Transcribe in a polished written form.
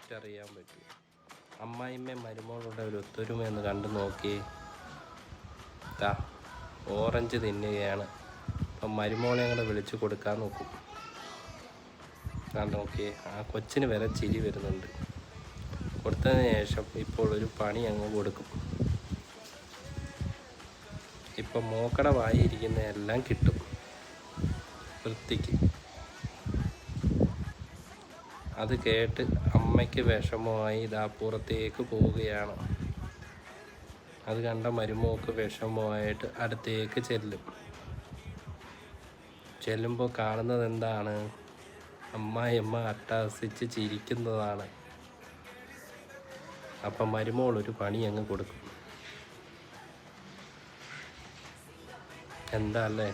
രുചിച്ചറിയാൻ പറ്റും. അമ്മായിമ്മയും മരുമോളുടെ ഒരു ഒത്തൊരുമയൊന്ന് കണ്ടു നോക്കിയേ. ഓറഞ്ച് തിന്നുകയാണ്. അപ്പം മരുമോളെ കൂടെ വിളിച്ച് കൊടുക്കാൻ നോക്കും. നോക്കിയേ, ആ കൊച്ചിന് വരെ ചിരി വരുന്നുണ്ട്. കൊടുത്തതിന് ശേഷം ഇപ്പോൾ ഒരു പണി അങ്ങ് കൊടുക്കും. ഇപ്പം മോക്കട വായിരിക്കുന്ന എല്ലാം കിട്ടും വൃത്തിക്ക്. അത് കേട്ട് അമ്മയ്ക്ക് വിഷമമായി പുറത്തേക്ക് പോവുകയാണ്. അത് കണ്ട മരുമോക്ക് വിഷമമായിട്ട് അടുത്തേക്ക് ചെല്ലുമ്പോൾ കാണുന്നത് എന്താണ്? അമ്മായിയമ്മ അട്ടഹസിച്ച് ചിരിക്കുന്നതാണ്. അപ്പം മരുമോൾ ഒരു പണി അങ്ങ് കൊടുക്കും. എന്താ അല്ലേ?